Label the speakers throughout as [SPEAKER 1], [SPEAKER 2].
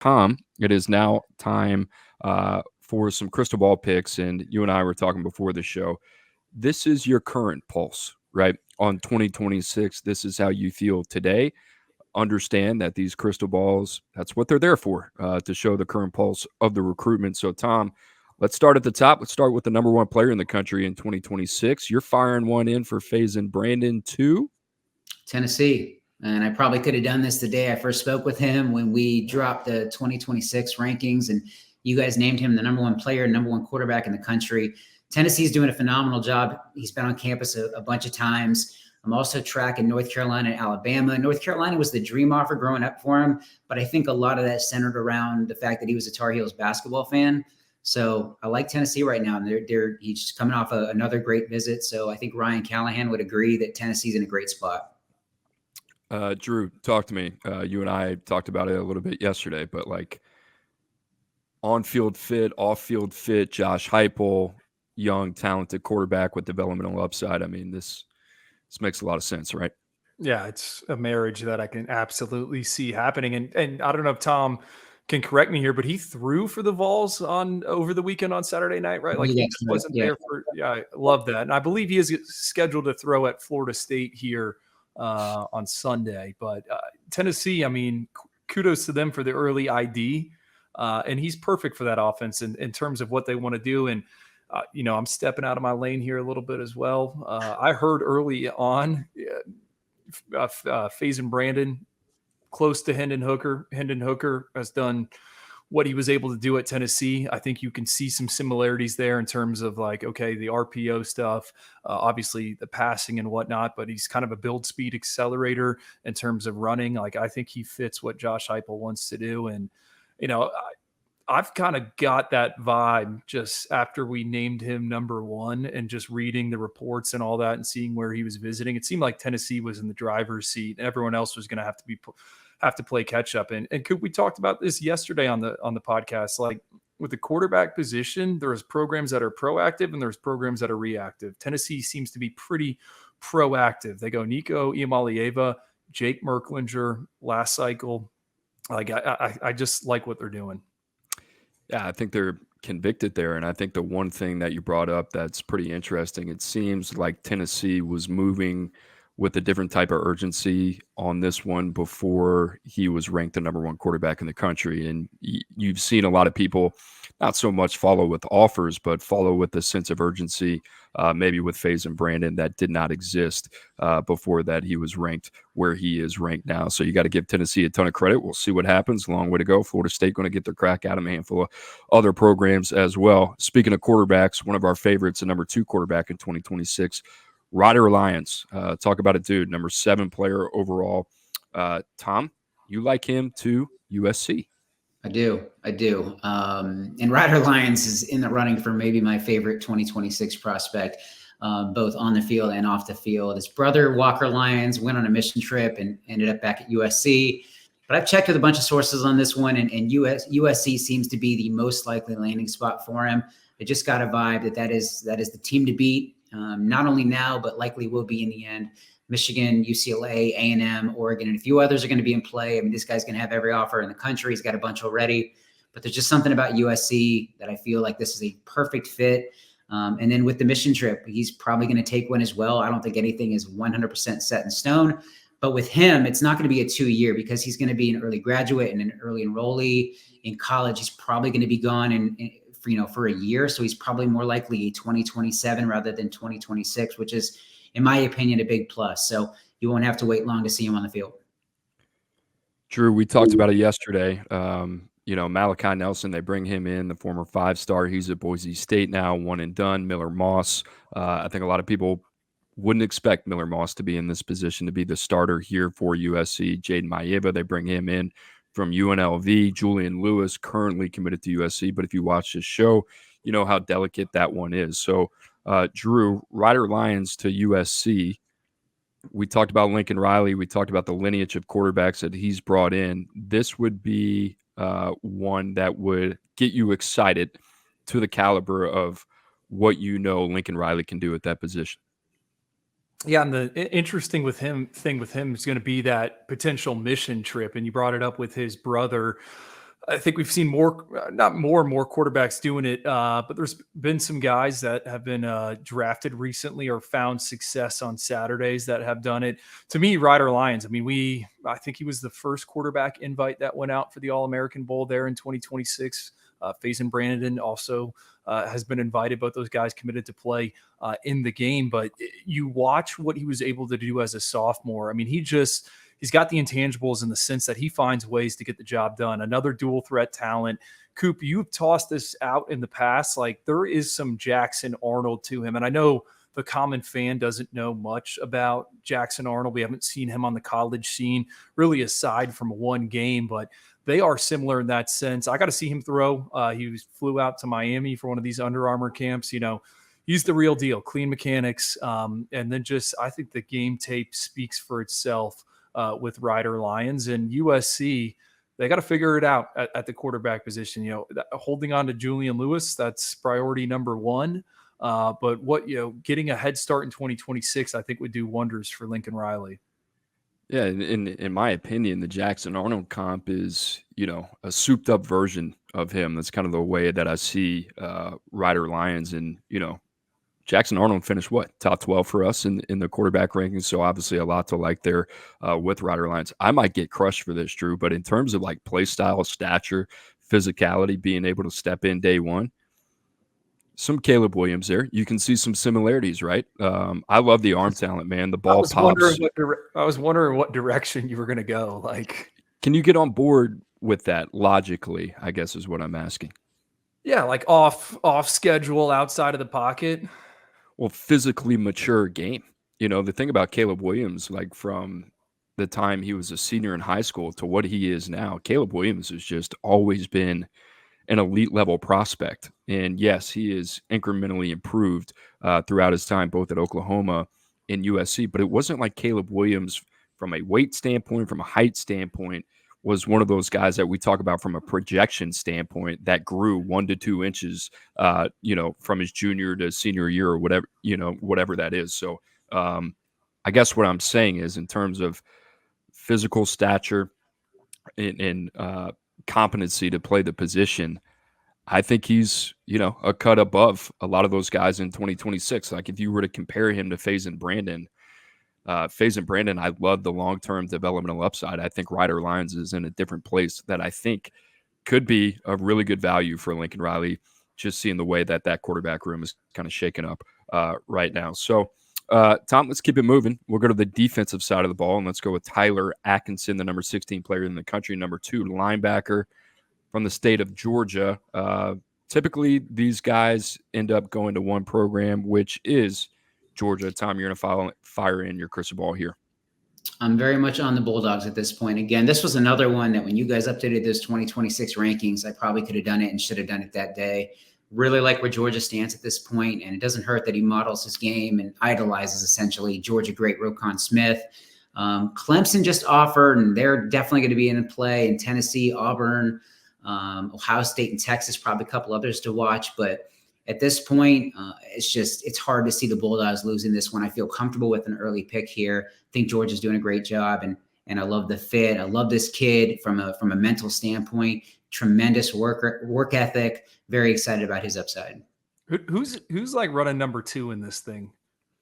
[SPEAKER 1] Tom, it is now time for some crystal ball picks. And you and I were talking before the show. This is your current pulse, right? On 2026, this is how you feel today. Understand that these crystal balls, that's what they're there for, to show the current pulse of the recruitment. So, Tom, let's start at the top. Let's start with the number one player in the country in 2026. You're firing one in for Faizon Brandon, too.
[SPEAKER 2] Tennessee. And I probably could have done this the day I first spoke with him when we dropped the 2026 rankings and you guys named him the number one player, number one quarterback in the country. Tennessee's doing a phenomenal job. He's been on campus a bunch of times. I'm also tracking North Carolina and Alabama. North Carolina was the dream offer growing up for him, but I think a lot of that centered around the fact that he was a Tar Heels basketball fan. So I like Tennessee right now. And he's just coming off another great visit. So I think Ryan Callahan would agree that Tennessee's in a great spot.
[SPEAKER 1] Drew, talk to me. You and I talked about it a little bit yesterday, but like on-field fit, off-field fit, Josh Heupel, young, talented quarterback with developmental upside. I mean, this makes a lot of sense, right?
[SPEAKER 3] Yeah, it's a marriage that I can absolutely see happening. And I don't know if Tom can correct me here, but he threw for the Vols over the weekend on Saturday night, right? Like he just wasn't there for. Yeah, I love that, and I believe he is scheduled to throw at Florida State here on Sunday. But Tennessee, I mean, kudos to them for the early ID, and he's perfect for that offense in terms of what they want to do. And I'm stepping out of my lane here a little bit as well. I heard early on. Faizon Brandon, close to Hendon Hooker. Hendon Hooker has done what he was able to do at Tennessee. I think you can see some similarities there in terms of like, okay, the RPO stuff, obviously the passing and whatnot, but he's kind of a build speed accelerator in terms of running. Like, I think he fits what Josh Heupel wants to do. And, I've kind of got that vibe just after we named him number one and just reading the reports and all that and seeing where he was visiting. It seemed like Tennessee was in the driver's seat and everyone else was going to have to play catch up. And we talked about this yesterday on the podcast, like with the quarterback position, there's programs that are proactive and there's programs that are reactive. Tennessee seems to be pretty proactive. They go Nico Iamaleava, Jake Merklinger last cycle. Like I just like what they're doing.
[SPEAKER 1] Yeah, I think they're convicted there. And I think the one thing that you brought up that's pretty interesting, it seems like Tennessee was moving with a different type of urgency on this one before he was ranked the number one quarterback in the country. And you've seen a lot of people not so much follow with offers, but follow with a sense of urgency, maybe with Faizon Brandon that did not exist before that he was ranked where he is ranked now. So you got to give Tennessee a ton of credit. We'll see what happens. Long way to go. Florida State going to get their crack at him, a handful of other programs as well. Speaking of quarterbacks, one of our favorites, the number 2 quarterback in 2026, Ryder Lyons. Talk about a dude, number 7 player overall. Tom, you like him to USC.
[SPEAKER 2] I do. And Ryder Lyons is in the running for maybe my favorite 2026 prospect, both on the field and off the field. His brother, Walker Lyons, went on a mission trip and ended up back at USC. But I've checked with a bunch of sources on this one, and USC seems to be the most likely landing spot for him. I just got a vibe that is the team to beat, not only now, but likely will be in the end. Michigan, UCLA, A&M, Oregon, and a few others are going to be in play. I mean, this guy's going to have every offer in the country. He's got a bunch already. But there's just something about USC that I feel like this is a perfect fit. And then with the mission trip, he's probably going to take one as well. I don't think anything is 100% set in stone. But with him, it's not going to be a 2-year because he's going to be an early graduate and an early enrollee. In college, he's probably going to be gone for a year. So he's probably more likely a 2027 rather than 2026, which is, in my opinion, a big plus. So you won't have to wait long to see him on the field.
[SPEAKER 1] Drew, we talked about it yesterday. Malachi Nelson, they bring him in, the former 5-star. He's at Boise State now, one and done. Miller Moss. I think a lot of people wouldn't expect Miller Moss to be in this position to be the starter here for USC. Jaden Maeva, they bring him in from UNLV. Julian Lewis, currently committed to USC. But if you watch this show, you know how delicate that one is. So, Drew, Ryder Lyons to USC. We talked about Lincoln Riley. We talked about the lineage of quarterbacks that he's brought in. This would be one that would get you excited to the caliber of what Lincoln Riley can do at that position.
[SPEAKER 3] Yeah, and the interesting thing with him is going to be that potential mission trip. And you brought it up with his brother I think we've seen more, not more and more quarterbacks doing it, but there's been some guys that have been drafted recently or found success on Saturdays that have done it. To me, Ryder Lyons, I mean, I think he was the first quarterback invite that went out for the All-American Bowl there in 2026. Faizon Brandon also has been invited. Both those guys committed to play in the game. But you watch what he was able to do as a sophomore. I mean, he's got the intangibles in the sense that he finds ways to get the job done. Another dual threat talent. Coop, you've tossed this out in the past. Like, there is some Jackson Arnold to him. And I know the common fan doesn't know much about Jackson Arnold. We haven't seen him on the college scene, really, aside from one game, but they are similar in that sense. I got to see him throw. He flew out to Miami for one of these Under Armour camps. You know, he's the real deal, clean mechanics. And then I think the game tape speaks for itself with Ryder Lyons. And USC, they got to figure it out at the quarterback position. You know, holding on to Julian Lewis, that's priority number one. But getting a head start in 2026, I think would do wonders for Lincoln Riley.
[SPEAKER 1] Yeah, in my opinion, the Jackson Arnold comp is, a souped up version of him. That's kind of the way that I see Ryder Lyons. And, Jackson Arnold finished top 12 for us in the quarterback rankings. So obviously a lot to like there with Ryder Lyons. I might get crushed for this, Drew, but in terms of like play style, stature, physicality, being able to step in day one, some Caleb Williams there. You can see some similarities, right? I love the arm talent, man. The ball pops.
[SPEAKER 3] I was wondering what direction you were going to go. Like,
[SPEAKER 1] can you get on board with that logically, I guess is what I'm asking.
[SPEAKER 3] Yeah, like off schedule, outside of the pocket.
[SPEAKER 1] Well, physically mature game. The thing about Caleb Williams, like from the time he was a senior in high school to what he is now, Caleb Williams has just always been an elite level prospect. And yes, he is incrementally improved throughout his time, both at Oklahoma and USC. But it wasn't like Caleb Williams, from a weight standpoint, from a height standpoint, was one of those guys that we talk about from a projection standpoint that grew 1 to 2 inches, from his junior to senior year or whatever that is. So I guess what I'm saying is, in terms of physical stature and competency to play the position, I think he's, a cut above a lot of those guys in 2026. Like, if you were to compare him to Faizon Brandon, I love the long-term developmental upside. I think Ryder Lyons is in a different place that I think could be a really good value for Lincoln Riley, just seeing the way that quarterback room is kind of shaken up right now. So, Tom, let's keep it moving. We'll go to the defensive side of the ball, and let's go with Tyler Atkinson, the number 16 player in the country, number 2 linebacker from the state of Georgia. Typically, these guys end up going to one program, which is Georgia. Tom, you're going to fire in your crystal ball here.
[SPEAKER 2] I'm very much on the Bulldogs at this point. Again, this was another one that when you guys updated those 2026 rankings, I probably could have done it and should have done it that day. Really like where Georgia stands at this point, and it doesn't hurt that he models his game and idolizes essentially Georgia great Roquan Smith. Clemson just offered, and they're definitely going to be in play, in Tennessee, Auburn, Ohio State, and Texas, probably a couple others to watch. But at this point, it's hard to see the Bulldogs losing this one. I feel comfortable with an early pick here. I think Georgia's doing a great job, and I love the fit. I love this kid from a mental standpoint. Tremendous work ethic. Very excited about his upside.
[SPEAKER 3] Who's like running number 2 in this thing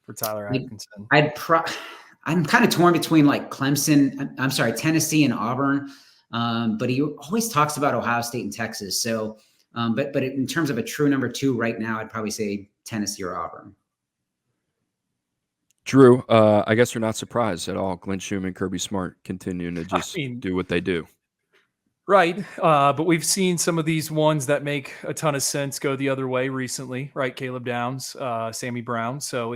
[SPEAKER 3] for Tyler Atkinson?
[SPEAKER 2] I'm kind of torn between like Tennessee and Auburn. But he always talks about Ohio State and Texas. So, but in terms of a true number 2 right now, I'd probably say Tennessee or Auburn.
[SPEAKER 1] Drew, I guess you're not surprised at all. Glenn Schumann, Kirby Smart continuing to just do what they do.
[SPEAKER 3] Right. But we've seen some of these ones that make a ton of sense go the other way recently, right? Caleb Downs, Sammy Brown. So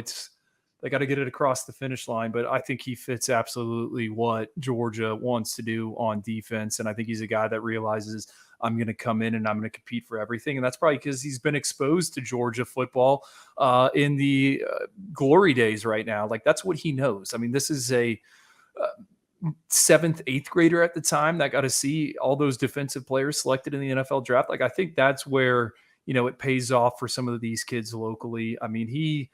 [SPEAKER 3] they got to get it across the finish line, but I think he fits absolutely what Georgia wants to do on defense. And I think he's a guy that realizes, I'm going to come in and I'm going to compete for everything. And that's probably because he's been exposed to Georgia football in the glory days right now. Like, that's what he knows. I mean, this is a 7th, 8th grader at the time that got to see all those defensive players selected in the NFL draft. Like, I think that's where, it pays off for some of these kids locally. I mean, he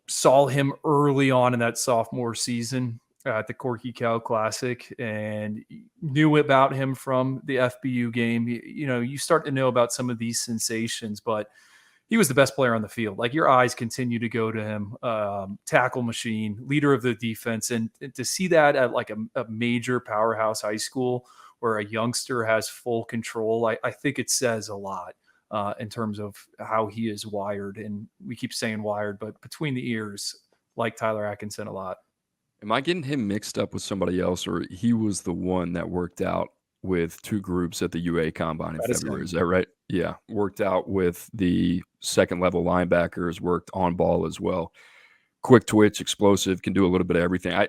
[SPEAKER 3] saw him early on in that sophomore season at the Corky Cow Classic and knew about him from the FBU game. You start to know about some of these sensations, but he was the best player on the field. Like, your eyes continue to go to him. Tackle machine, leader of the defense. And to see that at like a major powerhouse high school where a youngster has full control, I think it says a lot in terms of how he is wired. And we keep saying wired, but between the ears, like Tyler Atkinson a lot.
[SPEAKER 1] Am I getting him mixed up with somebody else, or he was the one that worked out with two groups at the UA Combine in
[SPEAKER 3] That is
[SPEAKER 1] February?
[SPEAKER 3] him.
[SPEAKER 1] Is that right? Yeah, worked out with the second level linebackers, worked on ball as well. Quick twitch, explosive, can do a little bit of everything. I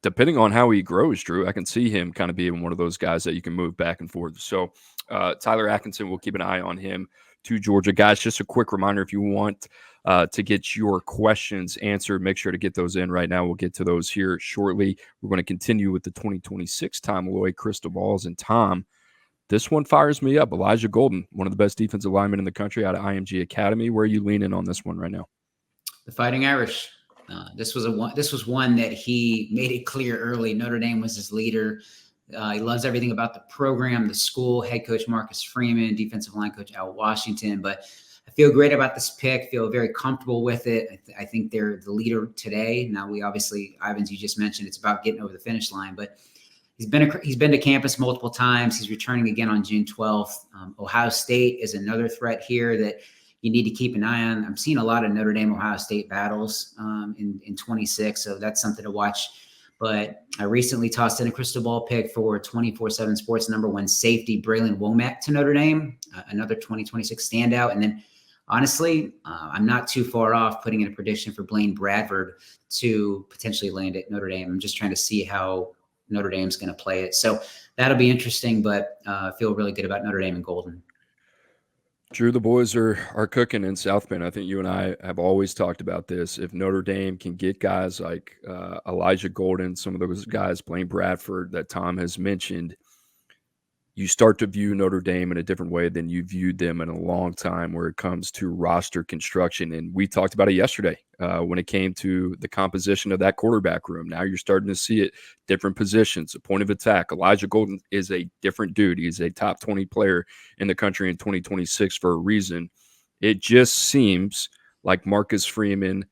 [SPEAKER 1] depending on how he grows, Drew, I can see him kind of being one of those guys that you can move back and forth. So Tyler Atkinson, we'll keep an eye on him to Georgia. Guys, just a quick reminder, if you want to get your questions answered, make sure to get those in right now. We'll get to those here shortly. We're going to continue with the 2026 Tom Malloy Crystal Balls. And Tom, this one fires me up. Elijah Golden, one of the best defensive linemen in the country out of IMG Academy. Where are you leaning on this one right now?
[SPEAKER 2] The Fighting Irish. This was one that he made it clear early. Notre Dame was his leader. He loves everything about the program, the school. Head coach Marcus Freeman, defensive line coach Al Washington. But I feel great about this pick. Feel very comfortable with it. I think they're the leader today. Now, we obviously, Ivans, you just mentioned, it's about getting over the finish line, but he's been to campus multiple times. He's returning again on June 12th. Ohio State is another threat here that you need to keep an eye on. I'm seeing a lot of Notre Dame Ohio State battles in 26, so that's something to watch. But I recently tossed in a crystal ball pick for 24/7 Sports #1 safety Braylon Womack to Notre Dame, another 2026 standout. And then, honestly, I'm not too far off putting in a prediction for Blaine Bradford to potentially land at Notre Dame. I'm just trying to see how Notre Dame's going to play it. So that'll be interesting, but I feel really good about Notre Dame and Golden.
[SPEAKER 1] Drew, the boys are cooking in South Bend. I think you and I have always talked about this. If Notre Dame can get guys like Elijah Golden, some of those guys, Blaine Bradford, that Tom has mentioned, you start to view Notre Dame in a different way than you viewed them in a long time where it comes to roster construction. And we talked about it yesterday when it came to the composition of that quarterback room. Now you're starting to see it, different positions, a point of attack. Elijah Golden is a different dude. He's a top 20 player in the country in 2026 for a reason. It just seems like Marcus Freeman,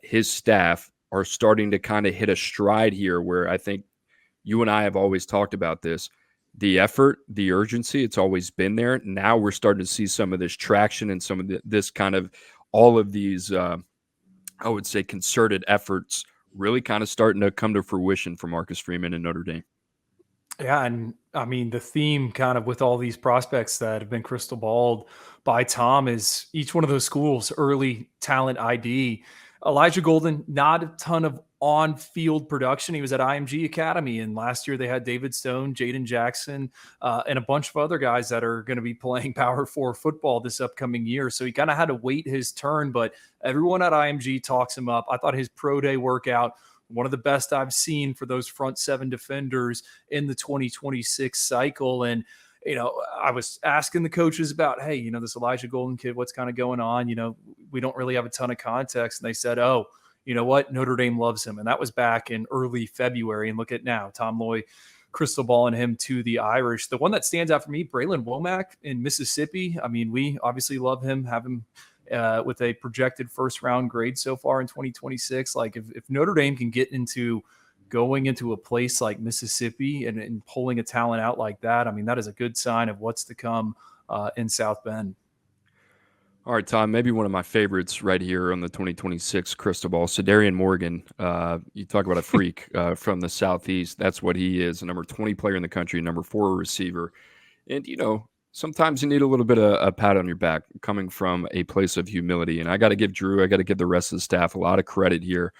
[SPEAKER 1] his staff are starting to kind of hit a stride here where I think you and I have always talked about this. The effort, the urgency, it's always been there. Now we're starting to see some of this traction and some of this kind of all of these, I would say, concerted efforts really kind of starting to come to fruition for Marcus Freeman and Notre Dame.
[SPEAKER 3] Yeah, and I mean, the theme kind of with all these prospects that have been crystal balled by Tom is each one of those schools, early talent ID. Elijah Golden, not a ton of on-field production. He was at IMG Academy, and last year they had David Stone, Jaden Jackson, and a bunch of other guys that are going to be playing Power 4 football this upcoming year. So he kind of had to wait his turn, but everyone at IMG talks him up. I thought his pro day workout, one of the best I've seen for those front seven defenders in the 2026 cycle. And, I was asking the coaches about, hey, this Elijah Golden kid, what's kind of going on? We don't really have a ton of context. And they said, oh, you know what? Notre Dame loves him. And that was back in early February. And look at now, Tom Loy crystal balling him to the Irish. The one that stands out for me, Braylon Womack in Mississippi. I mean, we obviously love him, have him with a projected first-round grade so far in 2026. Like, if Notre Dame can get into going into a place like Mississippi and pulling a talent out like that, I mean, that is a good sign of what's to come in South Bend.
[SPEAKER 1] All right, Tom, maybe one of my favorites right here on the 2026 crystal ball, Cederian Morgan. You talk about a freak from the Southeast. That's what he is, a number 20 player in the country, number 4 receiver. And, sometimes you need a little bit of a pat on your back coming from a place of humility. And I got to give Drew, I got to give the rest of the staff a lot of credit here.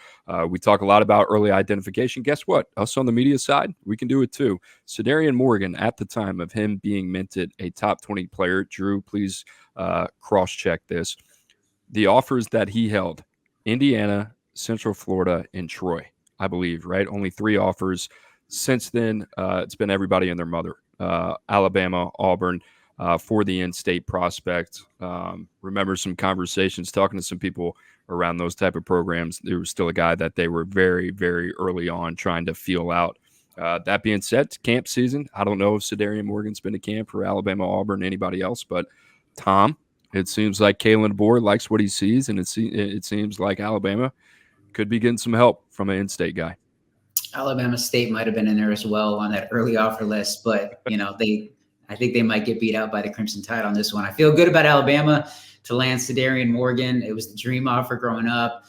[SPEAKER 1] We talk a lot about early identification. Guess what? Us on the media side, we can do it too. Cederian Morgan, at the time of him being minted a top 20 player, Drew, please cross-check this. The offers that he held, Indiana, Central Florida, and Troy, I believe, right? Only 3 offers. Since then, it's been everybody and their mother. Alabama, Auburn. for the in-state prospect. Remember some conversations talking to some people around those type of programs. There was still a guy that they were very, very early on trying to feel out. That being said, camp season, I don't know if Cederian Morgan's been to camp for Alabama, Auburn, anybody else, but Tom, it seems like Kalen DeBoer likes what he sees, and it seems like Alabama could be getting some help from an in-state guy.
[SPEAKER 2] Alabama State might have been in there as well on that early offer list, but I think they might get beat out by the Crimson Tide on this one. I feel good about Alabama to land Cederian Morgan. It was the dream offer growing up.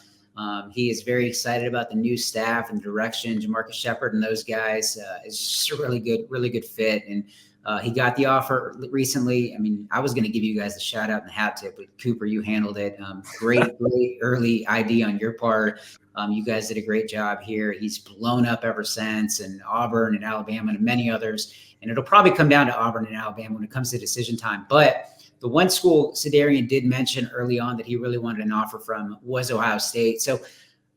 [SPEAKER 2] He is very excited about the new staff and direction. Jamarcus Shepard and those guys is just a really good fit. And he got the offer recently. I mean, I was going to give you guys the shout out and the hat tip, but Cooper, you handled it. Great early ID on your part. You guys did a great job here. He's blown up ever since, and Auburn and Alabama and many others. And it'll probably come down to Auburn and Alabama when it comes to decision time. But the one school Cederian did mention early on that he really wanted an offer from was Ohio State. So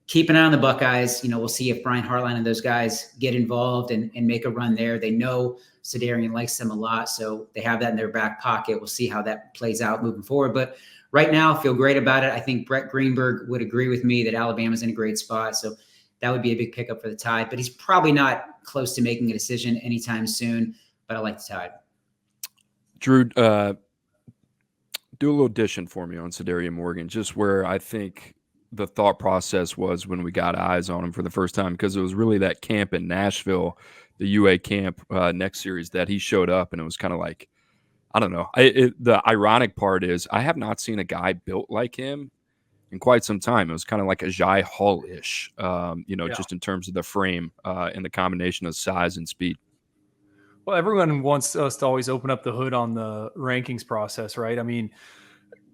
[SPEAKER 2] keep an eye on the Buckeyes. We'll see if Brian Hartline and those guys get involved and make a run there. They know Cederian likes them a lot, so they have that in their back pocket. We'll see how that plays out moving forward. But right now, I feel great about it. I think Brett Greenberg would agree with me that Alabama's in a great spot. So that would be a big pickup for the Tide. But he's probably not close to making a decision anytime soon. But I like the Tide.
[SPEAKER 1] Drew, do a little addition for me on Cederian Morgan, just where I think the thought process was when we got eyes on him for the first time, because it was really that camp in Nashville, the UA camp next series, that he showed up, and it was kind of like, I don't know. The ironic part is I have not seen a guy built like him in quite some time. It was kind of like a Jai Hall-ish, just in terms of the frame and the combination of size and speed.
[SPEAKER 3] Well, everyone wants us to always open up the hood on the rankings process, right? I mean,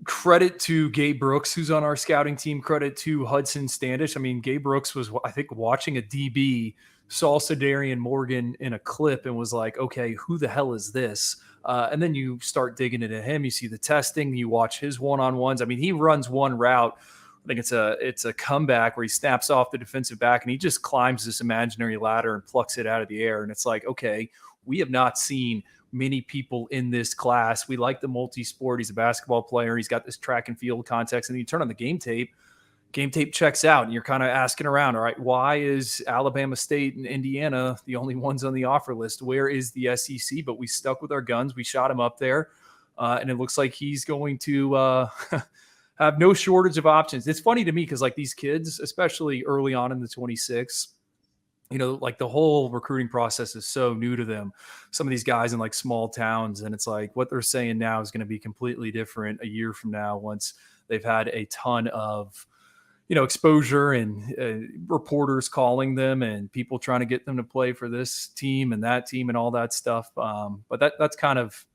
[SPEAKER 3] credit to Gabe Brooks, who's on our scouting team. Credit to Hudson Standish. I mean, Gabe Brooks was, I think, watching a DB, saw Cederian Morgan in a clip and was like, okay, who the hell is this? And then you start digging into him. You see the testing. You watch his one-on-ones. I mean, he runs one route. I think it's a comeback where he snaps off the defensive back and he just climbs this imaginary ladder and plucks it out of the air. And it's like, okay, we have not seen many people in this class. We like the multi-sport. He's a basketball player. He's got this track and field context. And then you turn on the game tape checks out, and you're kind of asking around, all right, why is Alabama State and Indiana the only ones on the offer list? Where is the SEC? But we stuck with our guns. We shot him up there, and it looks like he's going to have no shortage of options. It's funny to me because, like, these kids, especially early on in the 26, like the whole recruiting process is so new to them. Some of these guys in like small towns, and it's like what they're saying now is going to be completely different a year from now once they've had a ton of exposure and reporters calling them and people trying to get them to play for this team and that team and all that stuff. But that's kind of,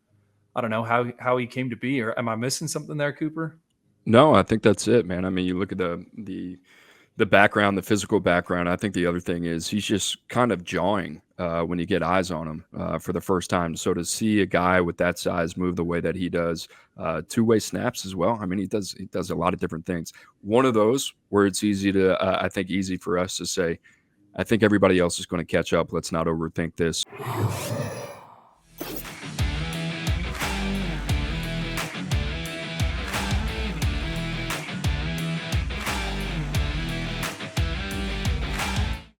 [SPEAKER 3] I don't know how he came to be, or am I missing something there, Cooper?
[SPEAKER 1] No, I think that's it, man. I mean, you look at the background, the physical background. I think the other thing is he's just kind of jawing when you get eyes on him for the first time. So to see a guy with that size move the way that he does, two-way snaps as well. I mean, he does a lot of different things. One of those where it's easy for us to say, I think everybody else is going to catch up. Let's not overthink this.